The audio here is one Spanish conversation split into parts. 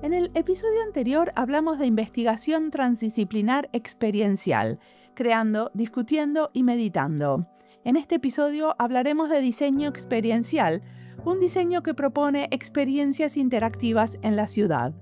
En el episodio anterior hablamos de investigación transdisciplinar experiencial, creando, discutiendo y meditando. En este episodio hablaremos de diseño experiencial, un diseño que propone experiencias interactivas en la ciudad.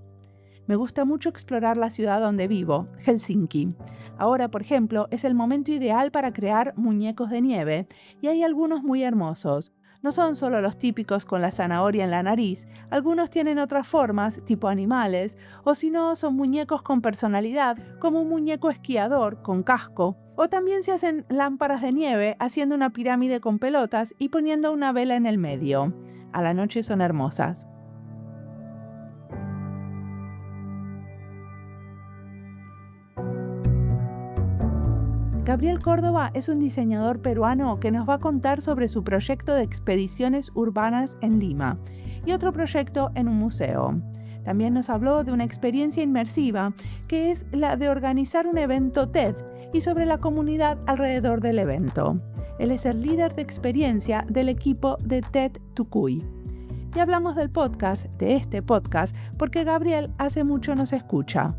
Me gusta mucho explorar la ciudad donde vivo, Helsinki. Ahora, por ejemplo, es el momento ideal para crear muñecos de nieve, y hay algunos muy hermosos. No son solo los típicos con la zanahoria en la nariz, algunos tienen otras formas, tipo animales, o si no, son muñecos con personalidad, como un muñeco esquiador con casco. O también se hacen lámparas de nieve haciendo una pirámide con pelotas y poniendo una vela en el medio. A la noche son hermosas. Gabriel Córdoba es un diseñador peruano que nos va a contar sobre su proyecto de expediciones urbanas en Lima y otro proyecto en un museo. También nos habló de una experiencia inmersiva que es la de organizar un evento TED y sobre la comunidad alrededor del evento. Él es el líder de experiencia del equipo de TED Tucuy. Y hablamos del podcast, de este podcast, porque Gabriel hace mucho nos escucha.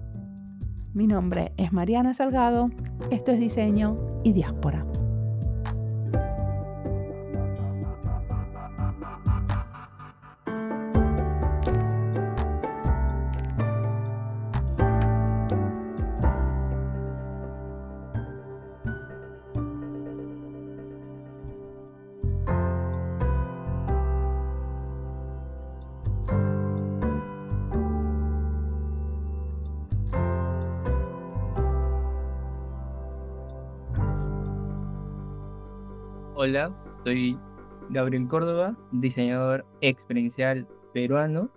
Mi nombre es Mariana Salgado, esto es Diseño y Diáspora. Hola, soy Gabriel Córdoba, diseñador experiencial peruano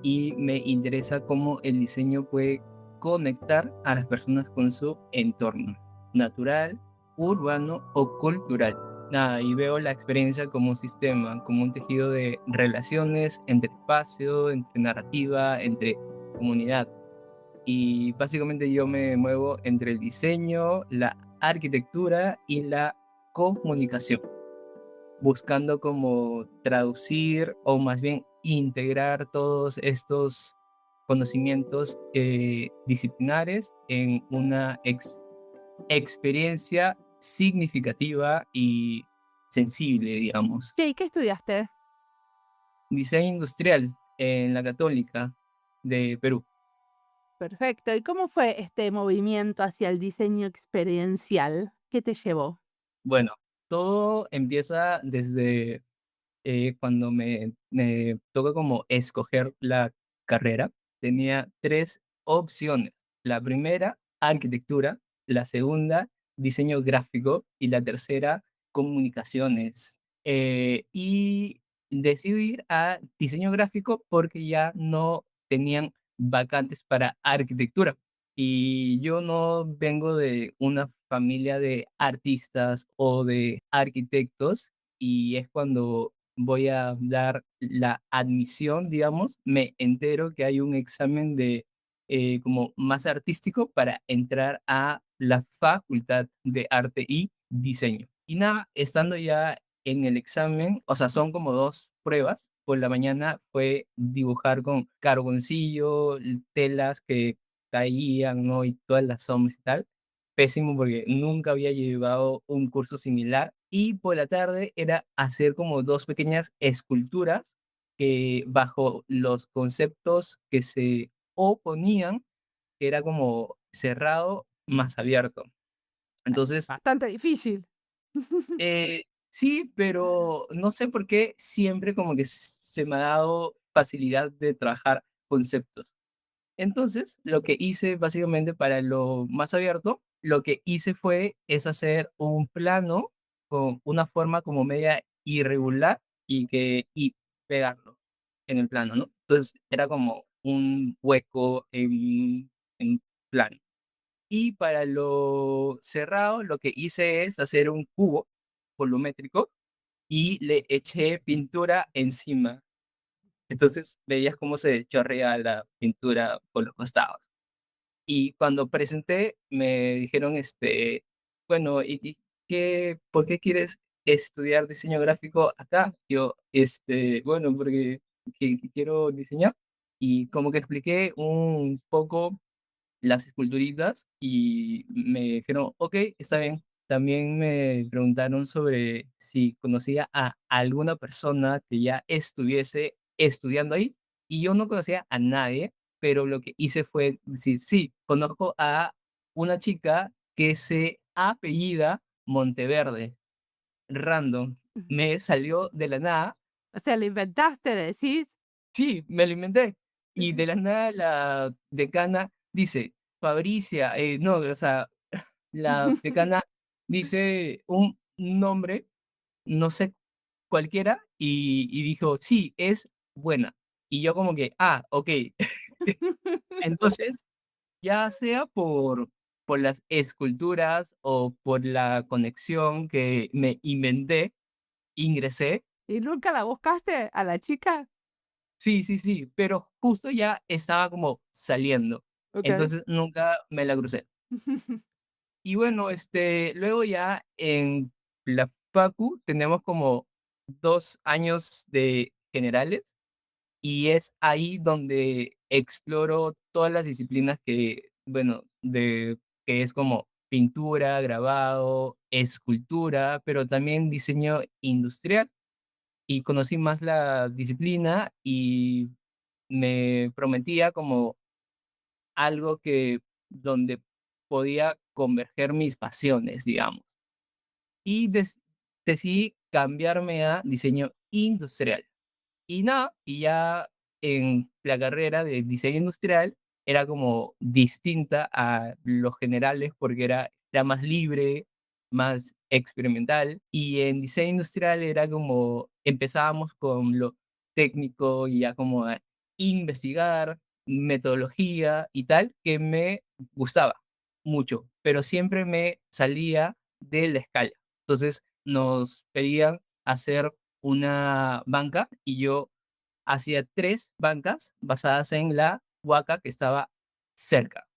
y me interesa cómo el diseño puede conectar a las personas con su entorno, natural, urbano o cultural. Nada, y veo la experiencia como un sistema, como un tejido de relaciones entre espacio, entre narrativa, entre comunidad. Y básicamente yo me muevo entre el diseño, la arquitectura y la comunicación, buscando como traducir o más bien integrar todos estos conocimientos disciplinares en una experiencia significativa y sensible, digamos. Che, ¿y qué estudiaste? Diseño industrial en la Católica de Perú. Perfecto. ¿Y cómo fue este movimiento hacia el diseño experiencial? ¿Qué te llevó? Bueno, todo empieza desde cuando me toca como escoger la carrera. Tenía tres opciones. La primera, arquitectura; la segunda, diseño gráfico; y la tercera, comunicaciones. Y decidí ir a diseño gráfico porque ya no tenían vacantes para arquitectura. Y yo no vengo de una familia de artistas o de arquitectos, y es cuando voy a dar la admisión, digamos, me entero que hay un examen de como más artístico para entrar a la Facultad de Arte y Diseño. Y nada, estando ya en el examen, o sea, son como dos pruebas. Por la mañana fue dibujar con carboncillo, telas que caían, ¿no? Y todas las sombras y tal. Pésimo porque nunca había llevado un curso similar. Y por la tarde era hacer como dos pequeñas esculturas que bajo los conceptos que se oponían, que era como cerrado más abierto. Entonces, Bastante difícil. sí, pero no sé por qué siempre como que se me ha dado facilidad de trabajar conceptos. Entonces, lo que hice básicamente para lo más abierto, lo que hice fue es hacer un plano con una forma como media irregular y pegarlo en el plano, ¿no? Entonces, era como un hueco en plano. Y para lo cerrado, lo que hice es hacer un cubo volumétrico y le eché pintura encima. Entonces, veías cómo se chorrea la pintura por los costados. Y cuando presenté, me dijeron, bueno, ¿y por qué quieres estudiar diseño gráfico acá? Yo, bueno, porque quiero diseñar. y como que expliqué un poco las esculturitas y me dijeron, ok, está bien. También me preguntaron sobre si conocía a alguna persona que ya estuviese estudiando ahí y yo no conocía a nadie, pero lo que hice fue decir, sí, conozco a una chica que se apellida Monteverde, random, Ujú. me salió de la nada. O sea, lo inventaste, decís. Sí, me lo inventé. Y de la nada la decana dice: "Fabricia", no, o sea, la decana dice un nombre, no sé, cualquiera, y dijo: "Sí, es buena". Y yo como que: "Ah, okey". Entonces, ya sea por las esculturas o por la conexión que me inventé, ingresé. ¿Y nunca la buscaste a la chica? Sí, sí, sí, pero justo ya estaba como saliendo, Okey. entonces nunca me la crucé. Y bueno, luego ya en la facu tenemos como 2 años de generales, y es ahí donde exploro todas las disciplinas que, bueno, que es como pintura, grabado, escultura, pero también diseño industrial, y conocí más la disciplina y me prometía como algo que donde podía converger mis pasiones, digamos. Y decidí cambiarme a diseño industrial. Y nada, y ya en la carrera de diseño industrial era como distinta a los generales porque era más libre, más experimental. Y en diseño industrial era como empezábamos con lo técnico y ya como a investigar metodología y tal, que me gustaba mucho, pero siempre me salía de la escala. Entonces nos pedían hacer una banca y yo hacía 3 bancas basadas en la huaca que estaba cerca.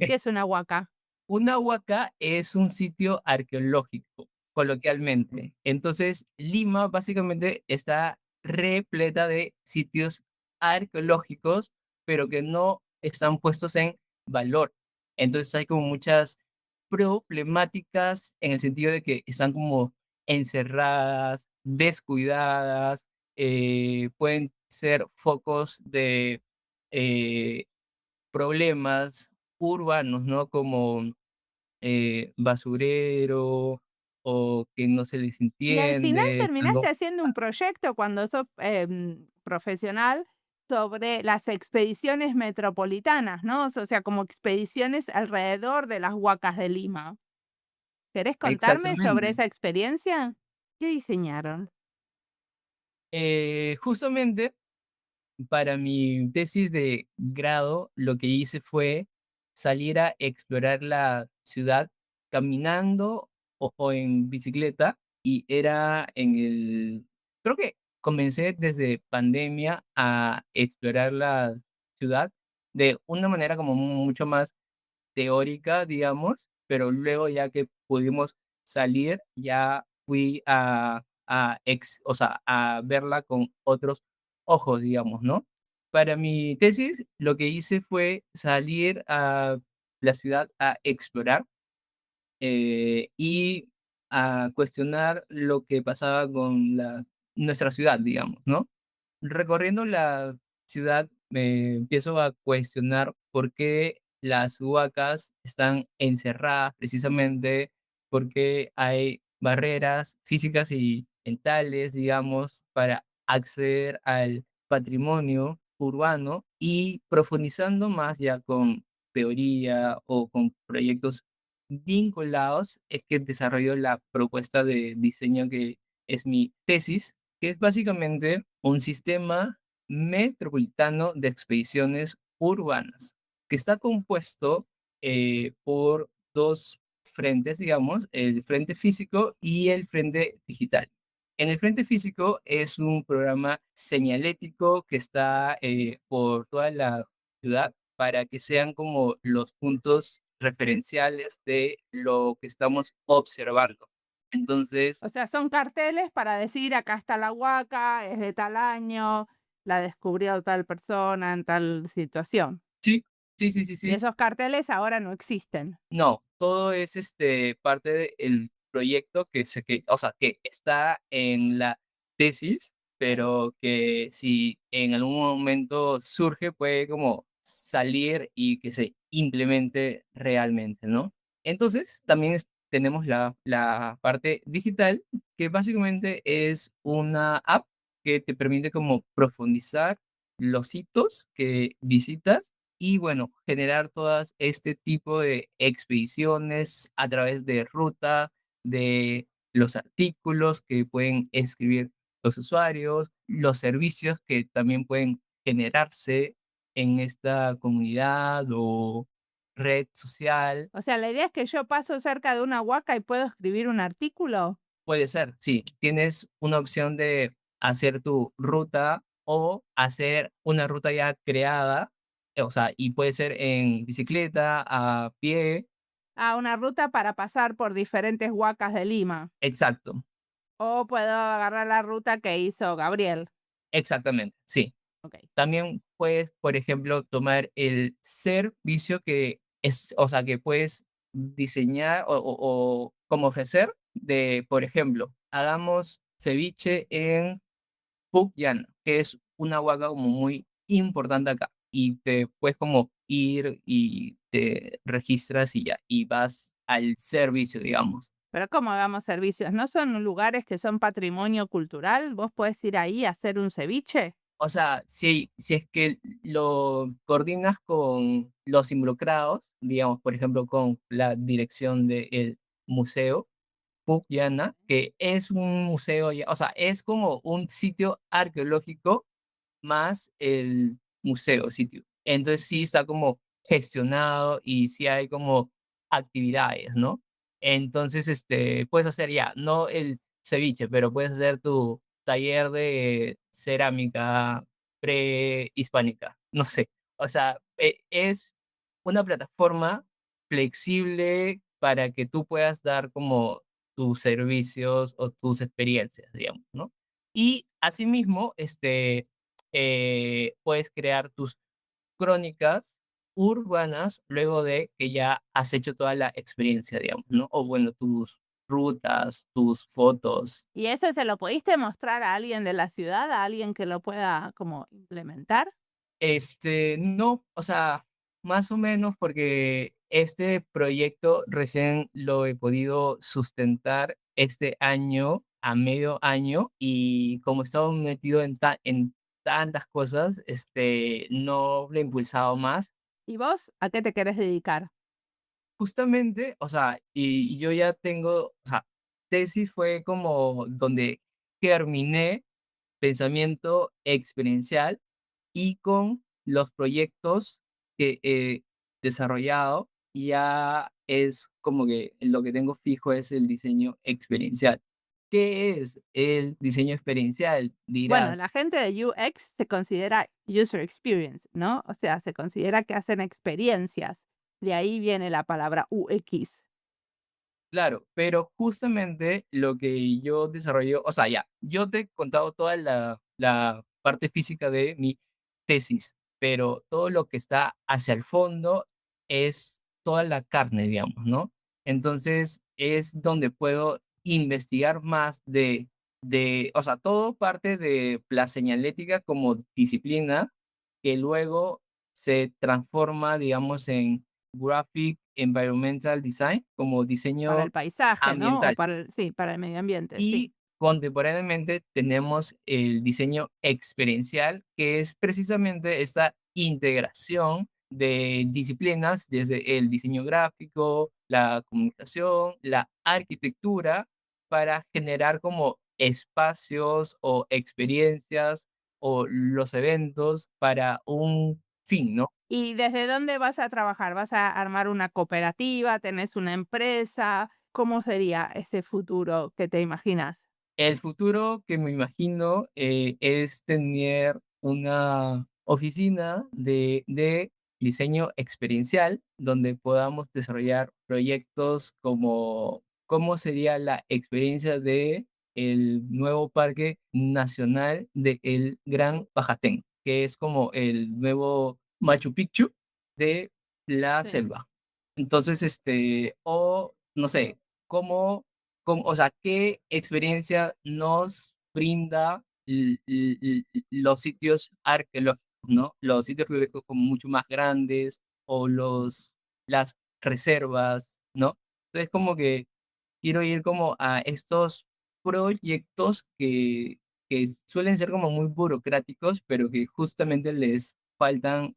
¿Qué es una huaca? Una huaca es un sitio arqueológico, coloquialmente. Entonces, Lima básicamente está repleta de sitios arqueológicos, pero que no están puestos en valor. Entonces, hay como muchas problemáticas en el sentido de que están como encerradas, descuidadas, pueden ser focos de eh, problemas urbanos, ¿no? Como basurero o que no se les Y al final entiende, están terminaste como haciendo un proyecto cuando sos, profesional sobre las expediciones metropolitanas, ¿no? O sea, como expediciones alrededor de las huacas de Lima. ¿Querés contarme sobre exactamente. esa experiencia? ¿Qué diseñaron? Justamente para mi tesis de grado, lo que hice fue salir a explorar la ciudad caminando o en bicicleta, y era creo que comencé desde pandemia a explorar la ciudad de una manera como mucho más teórica, digamos, pero luego ya que pudimos salir, ya fui o sea, a verla con otros ojos, digamos, ¿no? Para mi tesis, lo que hice fue salir a la ciudad a explorar y a cuestionar lo que pasaba con nuestra ciudad, digamos, ¿no? Recorriendo la ciudad, me empiezo a cuestionar por qué las huacas están encerradas precisamente, porque hay barreras físicas y mentales, digamos, para acceder al patrimonio urbano, y profundizando más ya con teoría o con proyectos vinculados, es que desarrollo la propuesta de diseño que es mi tesis, que es básicamente un sistema metropolitano de expediciones urbanas, que está compuesto por 2 frentes, digamos, el frente físico y el frente digital. En el frente físico es un programa señalético que está por toda la ciudad para que sean como los puntos referenciales de lo que estamos observando. Entonces, O sea, son carteles para decir acá está la huaca, es de tal año, la descubrió tal persona en tal situación. Sí, sí, sí, sí, Y sí. esos carteles ahora no existen. No, todo es, parte del proyecto o sea, que está en la tesis, Okey. pero que si en algún momento surge, puede como salir y que se implemente realmente, ¿no? Entonces, también tenemos la parte digital, que básicamente es una app que te permite como profundizar los sitios que visitas y bueno, generar todas este tipo de expediciones a través de ruta, de los artículos que pueden escribir los usuarios, los servicios que también pueden generarse en esta comunidad o red social. O sea, la idea es que yo paso cerca de una huaca y puedo escribir un artículo. Puede ser, sí, tienes una opción de hacer tu ruta o hacer una ruta ya creada, o sea, y puede ser en bicicleta, a pie. Una ruta para pasar por diferentes huacas de Lima. Exacto, O puedo agarrar la ruta que hizo Gabriel. exactamente, sí. Okey. También puedes, por ejemplo, tomar el servicio que es, o sea, que puedes diseñar o como ofrecer de, por ejemplo, hagamos ceviche en Pucllana, que es una huaca como muy importante acá. Y te puedes como ir y te registras y ya, y vas al servicio, digamos. Pero, ¿cómo hagamos servicios? ¿No son lugares que son patrimonio cultural? ¿Vos podés ir ahí a hacer un ceviche? O sea, si es que lo coordinas con los involucrados, digamos, por ejemplo, con la dirección del museo Pucllana, que es un museo, o sea, es como un sitio arqueológico más el museo, sitio. Entonces sí está como gestionado y sí hay como actividades, ¿no? Entonces, puedes hacer ya, no el ceviche, pero puedes hacer tu taller de cerámica prehispánica, no sé. O sea, es una plataforma flexible para que tú puedas dar como tus servicios o tus experiencias, digamos, ¿no? Y asimismo, puedes crear tus crónicas urbanas luego de que ya has hecho toda la experiencia, digamos, ¿no? O bueno, tus rutas, tus fotos. ¿Y eso se lo pudiste mostrar a alguien de la ciudad, a alguien que lo pueda como implementar? No, o sea, más o menos porque este proyecto recién lo he podido sustentar este año, a medio año, y como he estado metido en tantas cosas, no lo he impulsado más. ¿Y vos a qué te querés dedicar? Justamente, o sea, y yo ya tengo, o sea, tesis fue como donde terminé pensamiento experiencial y con los proyectos que he desarrollado ya es como que lo que tengo fijo es el diseño experiencial. ¿Qué es el diseño experiencial? Bueno, Dirás, la gente de UX se considera user experience, ¿no? O sea, se considera que hacen experiencias. De ahí viene la palabra UX. claro, pero justamente lo que yo desarrollo, o sea, ya, yo te he contado toda la parte física de mi tesis, pero todo lo que está hacia el fondo es toda la carne, digamos, ¿no? Entonces es donde puedo investigar más o sea, todo parte de la señalética como disciplina que luego se transforma, digamos, en Graphic Environmental Design, como Para diseño el paisaje, ¿no? O ambiental. para el, sí, para el medio ambiente, sí. Y contemporáneamente tenemos el diseño experiencial, que es precisamente esta integración de disciplinas desde el diseño gráfico, la comunicación, la arquitectura, para generar como espacios o experiencias o los eventos para un fin, ¿no? ¿Y desde dónde vas a trabajar? ¿Vas a armar una cooperativa? ¿Tenés una empresa? ¿Cómo sería ese futuro que te imaginas? El futuro que me imagino es tener una oficina de diseño experiencial donde podamos desarrollar proyectos como cómo sería la experiencia de el nuevo Parque Nacional del Gran Pajatén, que es como el nuevo Machu Picchu de la Sí. selva. Entonces, o no sé, o sea, qué experiencia nos brinda los sitios arqueológicos, ¿no? Los sitios arqueológicos como mucho más grandes o las reservas, ¿no? Entonces, como que quiero ir como a estos proyectos que suelen ser como muy burocráticos, pero que justamente les faltan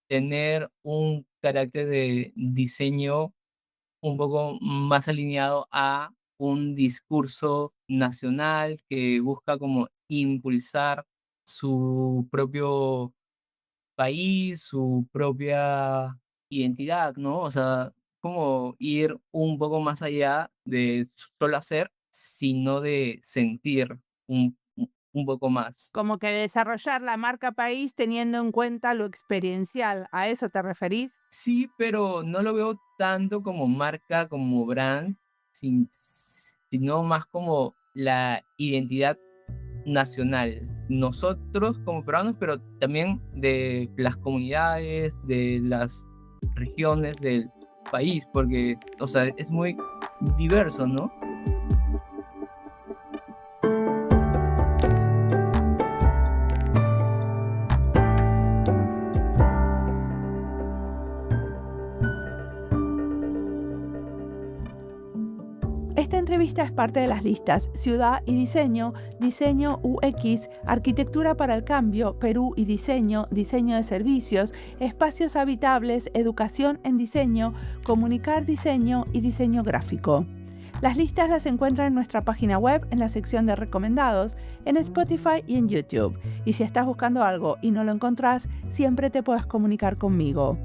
tener un carácter de diseño un poco más alineado a un discurso nacional que busca como impulsar su propio país, su propia identidad, ¿no? O sea, como ir un poco más allá de solo hacer, sino de sentir un poco más. Como que desarrollar la marca país teniendo en cuenta lo experiencial, ¿a eso te referís? Sí, pero no lo veo tanto como marca, como brand, sino más como la identidad nacional. Nosotros como peruanos, pero también de las comunidades, de las regiones del país, porque, o sea, es muy diverso, ¿no? Esta entrevista es parte de las listas Ciudad y Diseño, Diseño UX, Arquitectura para el Cambio, Perú y Diseño, Diseño de Servicios, Espacios Habitables, Educación en Diseño, Comunicar Diseño y Diseño Gráfico. Las listas las encuentran en nuestra página web en la sección de recomendados, en Spotify y en YouTube. Y si estás buscando algo y no lo encontrás, siempre te puedes comunicar conmigo.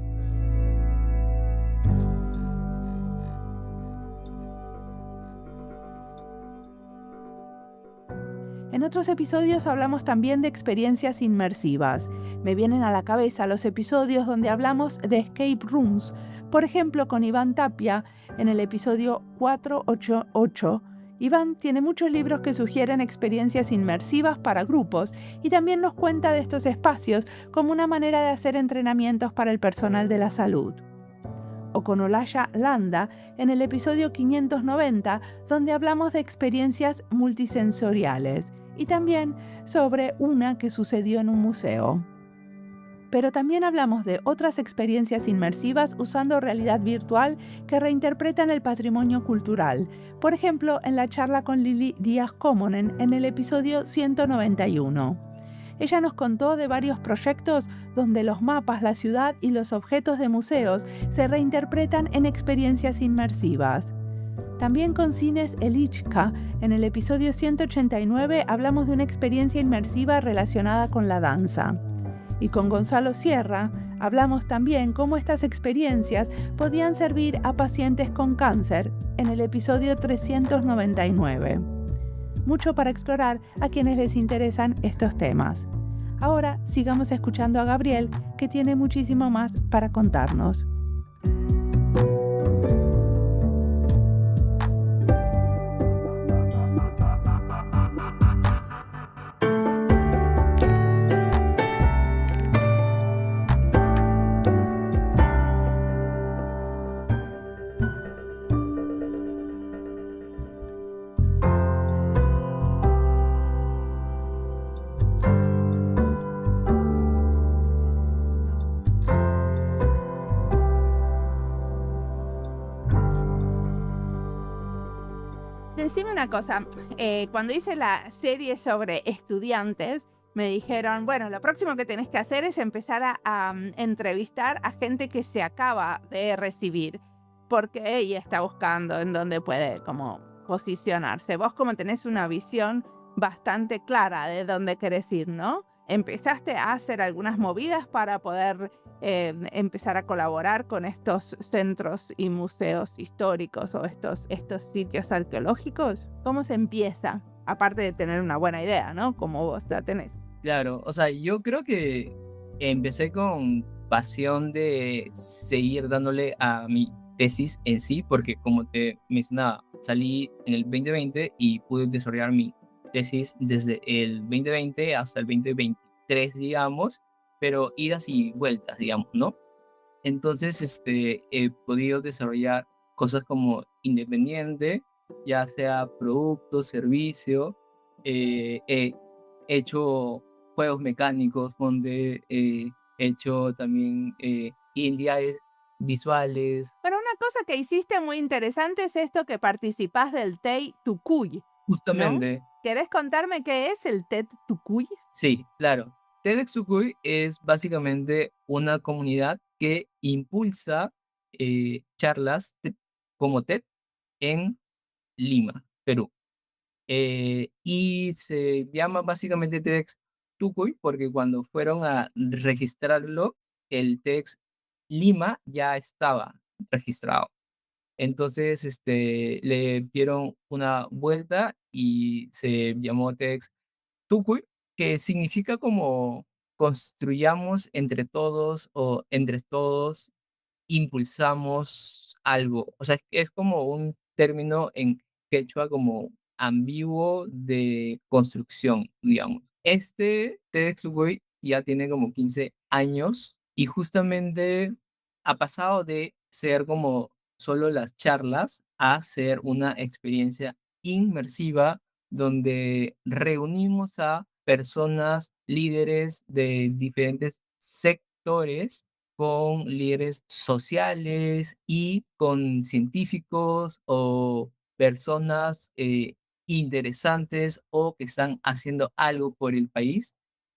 En otros episodios hablamos también de experiencias inmersivas. Me vienen a la cabeza los episodios donde hablamos de escape rooms, por ejemplo con Iván Tapia en el episodio 488. Iván tiene muchos libros que sugieren experiencias inmersivas para grupos y también nos cuenta de estos espacios como una manera de hacer entrenamientos para el personal de la salud. O con Olaya Landa en el episodio 590, donde hablamos de experiencias multisensoriales y también sobre una que sucedió en un museo. Pero también hablamos de otras experiencias inmersivas usando realidad virtual que reinterpretan el patrimonio cultural, por ejemplo en la charla con Lili Díaz Comonen en el episodio 191. Ella nos contó de varios proyectos donde los mapas, la ciudad y los objetos de museos se reinterpretan en experiencias inmersivas. También con Cines Elichka, en el episodio 189 hablamos de una experiencia inmersiva relacionada con la danza. Y con Gonzalo Sierra hablamos también cómo estas experiencias podían servir a pacientes con cáncer, en el episodio 399. Mucho para explorar a quienes les interesan estos temas. Ahora sigamos escuchando a Gabriel, que tiene muchísimo más para contarnos. Decime una cosa, cuando hice la serie sobre estudiantes, me dijeron, bueno, lo próximo que tenés que hacer es empezar a entrevistar a gente que se acaba de recibir, porque ella está buscando en dónde puede como posicionarse. Vos como tenés una visión bastante clara de dónde querés ir, ¿no? Empezaste a hacer algunas movidas para poder empezar a colaborar con estos centros y museos históricos o estos sitios arqueológicos. ¿Cómo se empieza? Aparte de tener una buena idea, ¿no? Como vos la tenés. Claro, o sea, yo creo que empecé con pasión de seguir dándole a mi tesis en sí, porque como te mencionaba, salí en el 2020 y pude desarrollar mi tesis desde el 2020 hasta el 2023, digamos, pero idas y vueltas, digamos, ¿no? Entonces, he podido desarrollar cosas como independiente, ya sea producto, servicio, he hecho juegos mecánicos donde he hecho también identidades visuales, Pero una cosa que hiciste muy interesante es esto que participás del TEI Tucuy, ¿no? justamente. ¿Querés contarme qué es el TED Tucuy? Sí, claro. TEDx Sucuy es básicamente una comunidad que impulsa charlas como TED en Lima, Perú. Y se llama básicamente TEDx Tucuy porque cuando fueron a registrarlo, el TEDx Lima ya estaba registrado. Entonces, le dieron una vuelta y se llamó TEDx Tucuy, que significa como construyamos entre todos o entre todos impulsamos algo. O sea, es como un término en quechua como ambiguo de construcción, digamos. Este Tetsuгой ya tiene como 15 años y justamente ha pasado de ser como solo las charlas a ser una experiencia inmersiva donde reunimos a personas, líderes de diferentes sectores con líderes sociales y con científicos o personas interesantes o que están haciendo algo por el país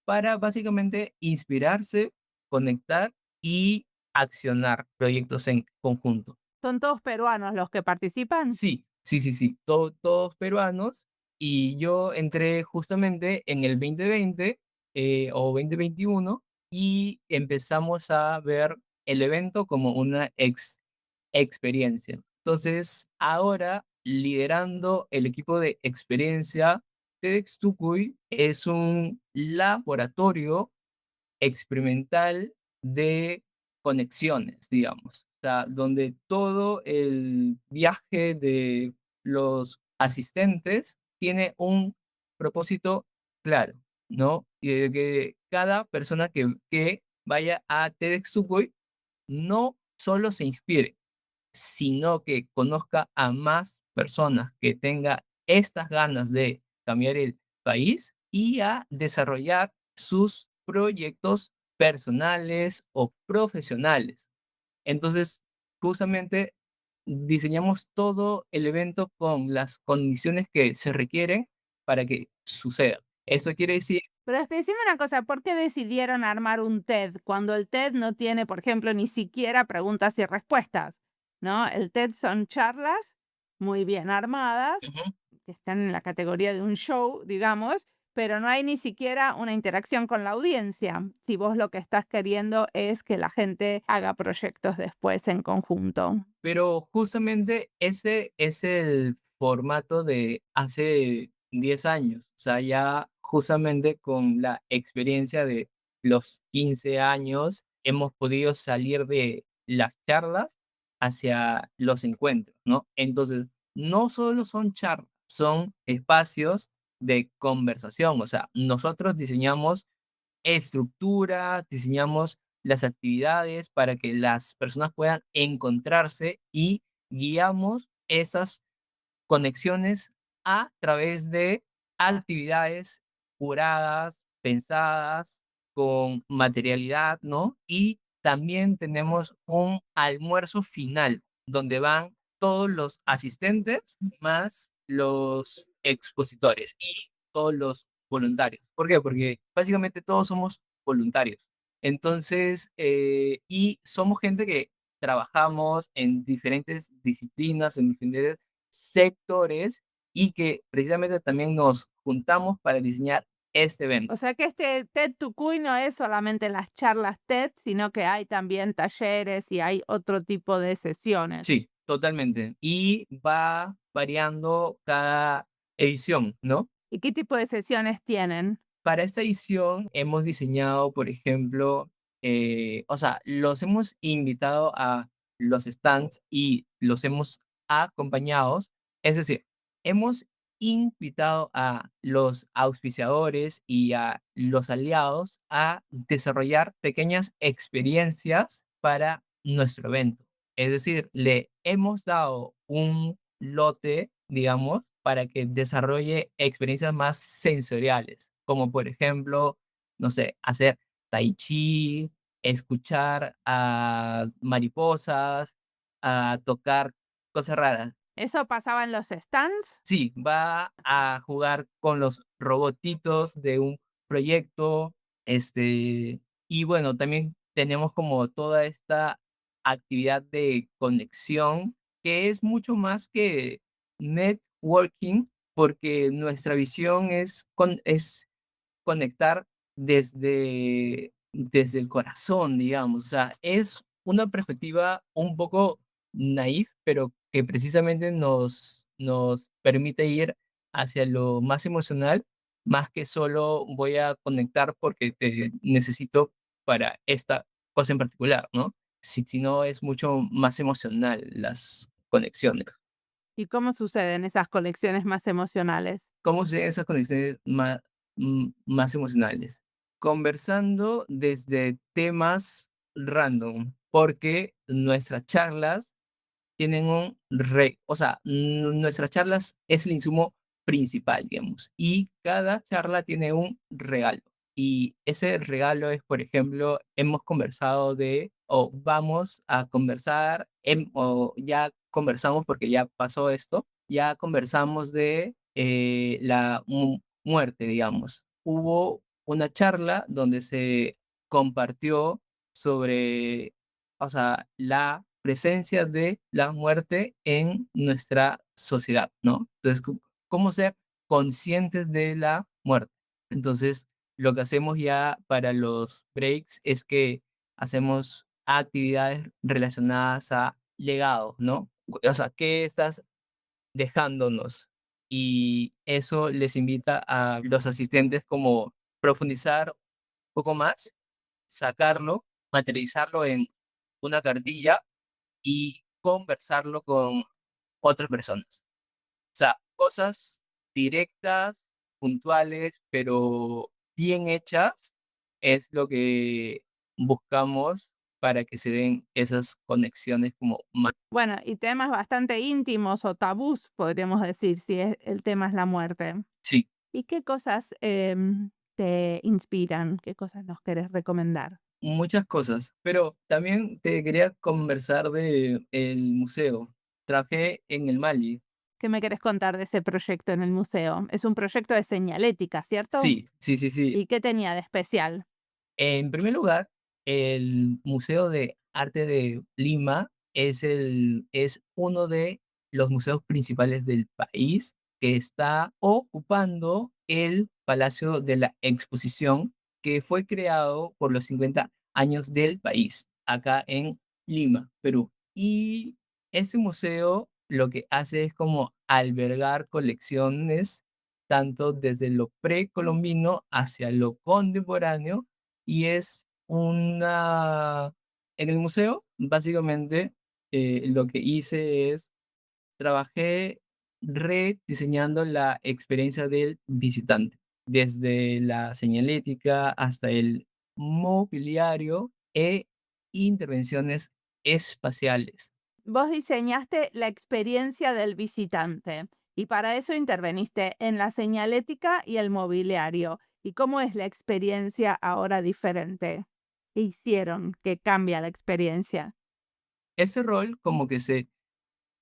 para básicamente inspirarse, conectar y accionar proyectos en conjunto. ¿Son todos peruanos los que participan? Sí, sí, sí, sí, todos peruanos y yo entré justamente en el 2020 o 2021 y empezamos a ver el evento como una experiencia. Entonces, ahora liderando el equipo de experiencia, TEDx Tucuy es un laboratorio experimental de conexiones, digamos. O sea, donde todo el viaje de los asistentes tiene un propósito claro, ¿no? Y de que cada persona que vaya a TEDx Sugoi no solo se inspire, sino que conozca a más personas, que tenga estas ganas de cambiar el país y a desarrollar sus proyectos personales o profesionales. Entonces, justamente diseñamos todo el evento con las condiciones que se requieren para que suceda. Eso quiere decir, Pero decime una cosa, ¿por qué decidieron armar un TED cuando el TED no tiene, por ejemplo, ni siquiera preguntas y respuestas? ¿No? El TED son charlas muy bien armadas, ujú, que están en la categoría de un show, digamos, pero no hay ni siquiera una interacción con la audiencia, si vos lo que estás queriendo es que la gente haga proyectos después en conjunto. pero justamente ese es el formato de hace 10 años. O sea, ya justamente con la experiencia de los 15 años hemos podido salir de las charlas hacia los encuentros, ¿no? Entonces, no solo son charlas, son espacios de conversación. O sea, nosotros diseñamos estructura, diseñamos las actividades para que las personas puedan encontrarse y guiamos esas conexiones a través de actividades curadas, pensadas, con materialidad, ¿no? Y también tenemos un almuerzo final, donde van todos los asistentes más los expositores y todos los voluntarios. ¿Por qué? Porque básicamente todos somos voluntarios. Entonces, y somos gente que trabajamos en diferentes disciplinas, en diferentes sectores y que precisamente también nos juntamos para diseñar este O evento. sea que este TED Tucuy no es solamente las charlas TED, sino que hay también talleres y hay otro tipo de sesiones. Sí, totalmente. Y va variando cada edición, ¿no? ¿Y qué tipo de sesiones tienen? Para esta edición hemos diseñado, por ejemplo, o sea, los hemos invitado a los stands y los hemos acompañado Es decir, hemos invitado a los auspiciadores y a los aliados a desarrollar pequeñas experiencias para nuestro evento. Es decir, le hemos dado un lote, digamos, para que desarrolle experiencias más sensoriales, como por ejemplo, no sé, hacer tai chi, escuchar a mariposas, a tocar cosas raras. ¿Eso pasaba en los stands? Sí, va a jugar con los robotitos de un proyecto, y bueno, también tenemos como toda esta actividad de conexión, que es mucho más que networking, porque nuestra visión es conectar desde el corazón, digamos. O sea, es una perspectiva un poco naif, pero que precisamente nos permite ir hacia lo más emocional, más que solo voy a conectar porque te necesito para esta cosa en particular, ¿no? Si no, es mucho más emocional las conexiones. ¿Y cómo suceden esas conexiones más emocionales? ¿Cómo se esas conexiones más emocionales? Conversando desde temas random, porque nuestras charlas tienen o sea, nuestras charlas es el insumo principal, digamos, y cada charla tiene un regalo. Y ese regalo es, por ejemplo, hemos conversado o vamos a conversar, o ya conversamos porque ya pasó esto, ya conversamos de la muerte, digamos. Hubo una charla donde se compartió sobre, o sea, la presencia de la muerte en nuestra sociedad, ¿no? Entonces, ¿cómo ser conscientes de la muerte? Entonces, lo que hacemos ya para los breaks es que hacemos actividades relacionadas a legados, ¿no? O sea, ¿qué estás dejándonos? Y eso les invita a los asistentes como profundizar un poco más, sacarlo, materializarlo en una cartilla y conversarlo con otras personas. O sea, cosas directas, puntuales, pero bien hechas, es lo que buscamos para que se den esas conexiones como más. Bueno, y temas bastante íntimos o tabús, podríamos decir, si el tema es la muerte. Sí, ¿Y qué cosas te inspiran? ¿Qué cosas nos querés recomendar? muchas cosas, pero también te quería conversar de el museo. Trabajé en el Mali. ¿Qué me querés contar de ese proyecto en el museo? Es un proyecto de señalética, ¿cierto? Sí, sí, sí, sí. ¿Y qué tenía de especial? En primer lugar, el Museo de Arte de Lima es uno de los museos principales del país que está ocupando el Palacio de la Exposición, que fue creado por los 50 años del país, acá en Lima, Perú. Y ese museo lo que hace es como albergar colecciones tanto desde lo precolombino hacia lo contemporáneo, y en el museo, básicamente, lo que hice es, trabajé rediseñando la experiencia del visitante, desde la señalética hasta el mobiliario e intervenciones espaciales. Vos diseñaste la experiencia del visitante y para eso interveniste en la señalética y el mobiliario. ¿Y cómo es la experiencia ahora diferente? ¿Qué hicieron que cambia la experiencia? Ese rol como que se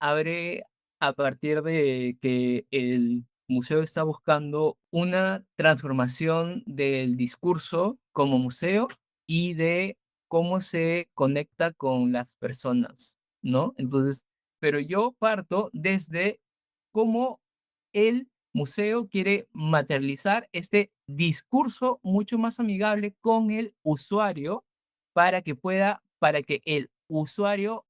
abre a partir de que el museo está buscando una transformación del discurso como museo y de cómo se conecta con las personas, ¿no? Entonces, pero yo parto desde cómo el museo quiere materializar este discurso mucho más amigable con el usuario para que el usuario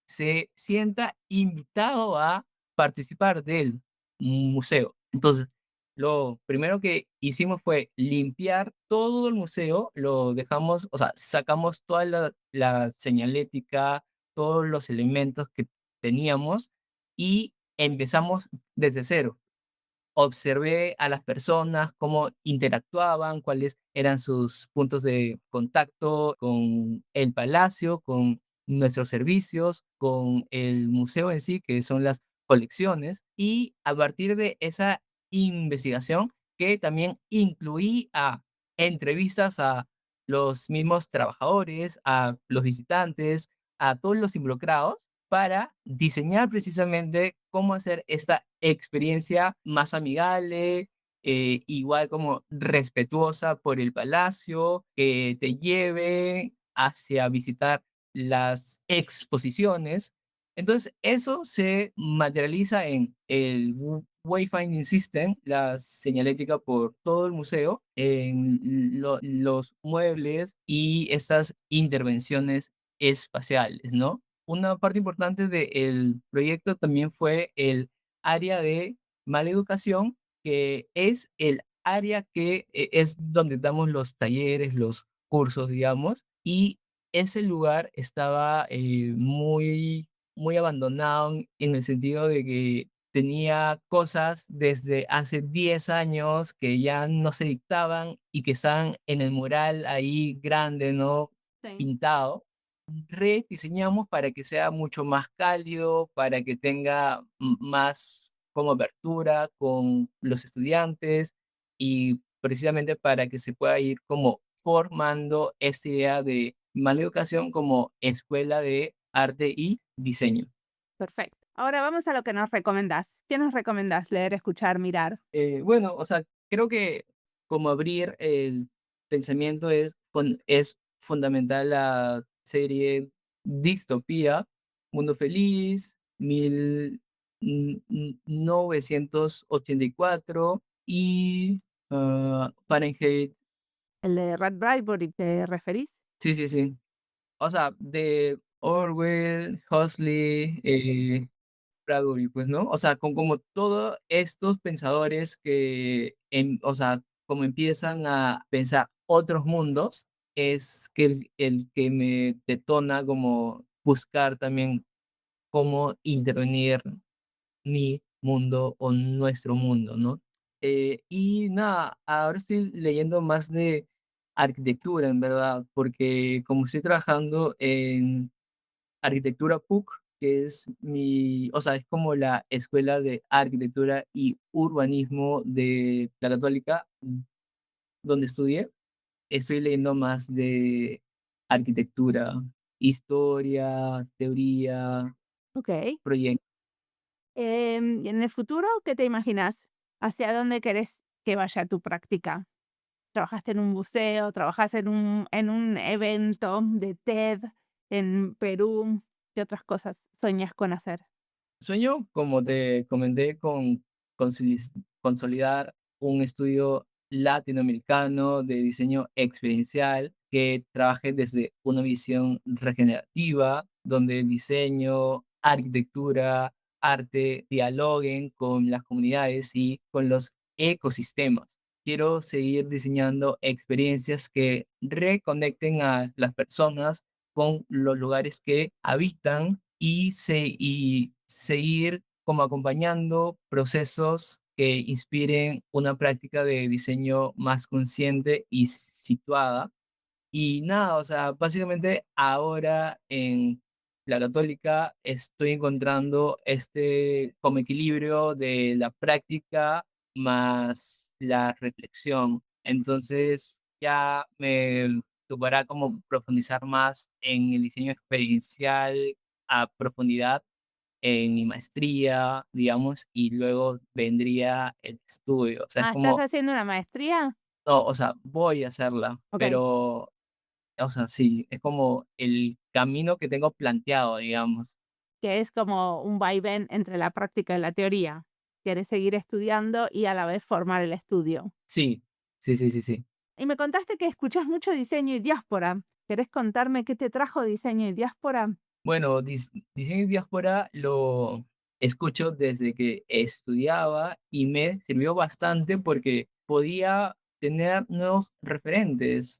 se sienta invitado a participar del museo. Entonces, lo primero que hicimos fue limpiar todo el museo, lo dejamos, o sea, sacamos toda la señalética, todos los elementos que teníamos y empezamos desde cero. Observé a las personas, cómo interactuaban, cuáles eran sus puntos de contacto con el palacio, con nuestros servicios, con el museo en sí, que son las colecciones, y a partir de esa investigación, que también incluí a entrevistas a los mismos trabajadores, a los visitantes, a todos los involucrados, para diseñar precisamente cómo hacer esta experiencia más amigable, igual como respetuosa por el palacio, que te lleve hacia visitar las exposiciones. Entonces, eso se materializa en el wayfinding system, la señalética por todo el museo, en los muebles y esas intervenciones espaciales, ¿no? Una parte importante del proyecto también fue el área de maleducación, que es el área que es donde damos los talleres, los cursos, digamos, y ese lugar estaba muy abandonado en el sentido de que tenía cosas desde hace 10 años que ya no se dictaban y que están en el mural ahí grande, ¿no? Sí. Pintado. Rediseñamos para que sea mucho más cálido, para que tenga más como apertura con los estudiantes y precisamente para que se pueda ir como formando esta idea de Maleducación como escuela de arte y diseño. Perfecto. Ahora vamos a lo que nos recomendás. ¿Qué nos recomendás leer, escuchar, mirar? Bueno, o sea, creo que como abrir el pensamiento es fundamental la serie Distopía, Mundo Feliz, 1984 y Fahrenheit. ¿El de Red Bradbury te referís? Sí, sí, sí. O sea, de Orwell, Huxley, Bradbury, pues, ¿no? O sea, con como todos estos pensadores que, o sea, como empiezan a pensar otros mundos, es que el que me detona como buscar también cómo intervenir mi mundo o nuestro mundo, ¿no? Y nada, ahora estoy leyendo más de arquitectura, en verdad, porque como estoy trabajando en Arquitectura PUC, que es o sea, es como la escuela de arquitectura y urbanismo de la Católica, donde estudié. Estoy leyendo más de arquitectura, historia, teoría, Ok. proyectos. Y en el futuro, ¿qué te imaginas? ¿Hacia dónde querés que vaya tu práctica? ¿Trabajaste en un museo? ¿Trabajas en un evento de TED en Perú? ¿Qué otras cosas soñas con hacer? Sueño, como te comenté, con consolidar un estudio latinoamericano de diseño experiencial que trabaje desde una visión regenerativa, donde el diseño, arquitectura, arte dialoguen con las comunidades y con los ecosistemas. Quiero seguir diseñando experiencias que reconecten a las personas con los lugares que habitan y seguir como acompañando procesos que inspiren una práctica de diseño más consciente y situada. Y nada, o sea, básicamente ahora en la Católica estoy encontrando este como equilibrio de la práctica más la reflexión. Entonces ya me tocará como profundizar más en el diseño experiencial a profundidad en mi maestría, digamos, y luego vendría el estudio. O sea, es Ah, ¿estás como, haciendo una maestría? no, o sea, voy a hacerla, Ok. pero o sea, sí, es como el camino que tengo planteado, digamos. Que es como un vaivén entre la práctica y la teoría. Querés seguir estudiando y a la vez formar el estudio. Sí, sí, sí, sí, sí. Y me contaste que escuchás mucho diseño y diáspora. ¿Querés contarme qué te trajo diseño y diáspora? Bueno, diseño y diáspora lo escucho desde que estudiaba y me sirvió bastante porque podía tener nuevos referentes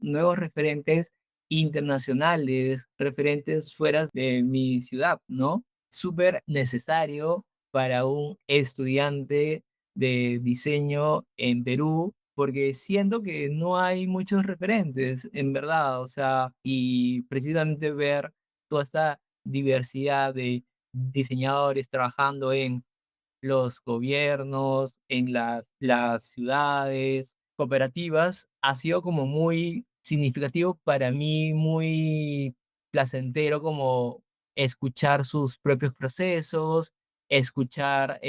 internacionales, referentes fuera de mi ciudad, ¿no? Súper necesario para un estudiante de diseño en Perú, porque siento que no hay muchos referentes, en verdad, o sea, y precisamente ver toda esta diversidad de diseñadores trabajando en los gobiernos, en las ciudades cooperativas, ha sido como muy significativo para mí, muy placentero como escuchar sus propios procesos, escuchar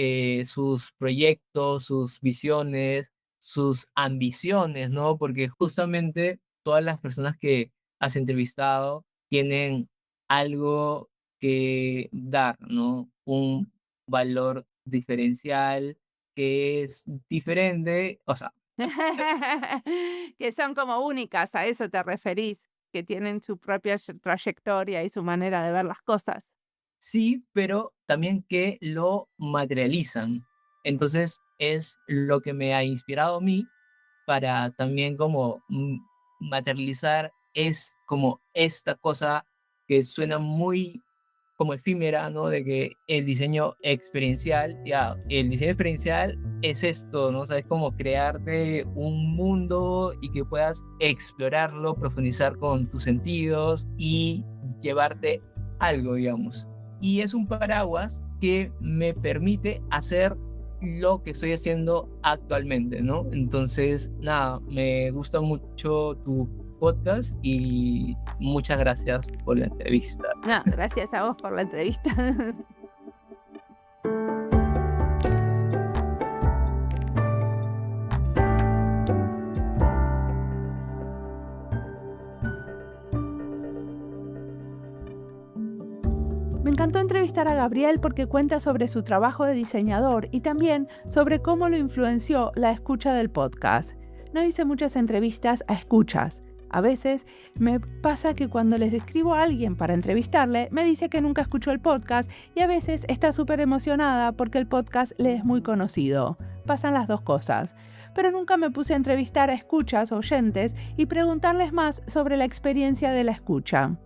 sus proyectos, sus visiones, sus ambiciones, ¿no? Porque justamente todas las personas que has entrevistado tienen algo que dar, ¿no? Un valor diferencial que es diferente, o sea, Que son como únicas, ¿a eso te referís? Que tienen su propia trayectoria y su manera de ver las cosas. sí, pero también que lo materializan. Entonces es lo que me ha inspirado a mí para también como materializar es como esta cosa que suena muy como efímera, ¿no? De que el diseño experiencial, ya, el diseño experiencial es esto, ¿no? O sea, es como crearte un mundo y que puedas explorarlo, profundizar con tus sentidos y llevarte algo, digamos. Y es un paraguas que me permite hacer lo que estoy haciendo actualmente, ¿no? Entonces, nada, me gusta mucho tu podcast y muchas gracias por la entrevista. No, gracias a vos por la entrevista. Me encantó entrevistar a Gabriel porque cuenta sobre su trabajo de diseñador y también sobre cómo lo influenció la escucha del podcast. No hice muchas entrevistas a escuchas. A veces me pasa que cuando les describo a alguien para entrevistarle, me dice que nunca escuchó el podcast y a veces está súper emocionada porque el podcast le es muy conocido. Pasan las dos cosas. Pero nunca me puse a entrevistar a escuchas oyentes y preguntarles más sobre la experiencia de la escucha.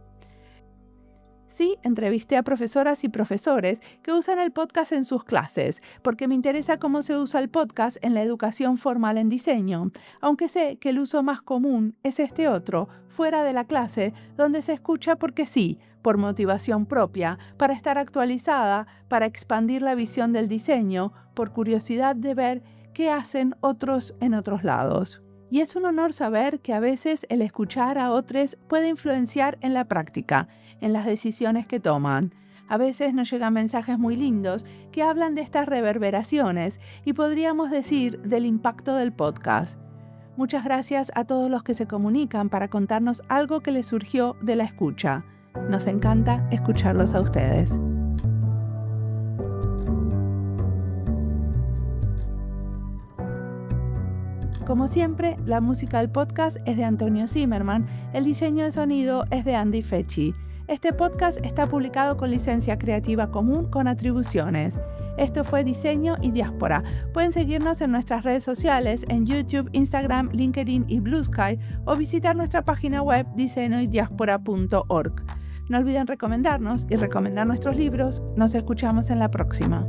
Sí, entrevisté a profesoras y profesores que usan el podcast en sus clases, porque me interesa cómo se usa el podcast en la educación formal en diseño, aunque sé que el uso más común es este otro, fuera de la clase, donde se escucha porque sí, por motivación propia, para estar actualizada, para expandir la visión del diseño, por curiosidad de ver qué hacen otros en otros lados. Y es un honor saber que a veces el escuchar a otros puede influenciar en la práctica, en las decisiones que toman. A veces nos llegan mensajes muy lindos que hablan de estas reverberaciones y podríamos decir del impacto del podcast. Muchas gracias a todos los que se comunican para contarnos algo que les surgió de la escucha. Nos encanta escucharlos a ustedes. Como siempre, la música del podcast es de Antonio Zimmerman, el diseño de sonido es de Andy Fechi. Este podcast está publicado con licencia creativa común con atribuciones. Esto fue Diseño y Diáspora. Pueden seguirnos en nuestras redes sociales en YouTube, Instagram, LinkedIn y Blue Sky o visitar nuestra página web diseñoydiaspora.org. No olviden recomendarnos y recomendar nuestros libros. Nos escuchamos en la próxima.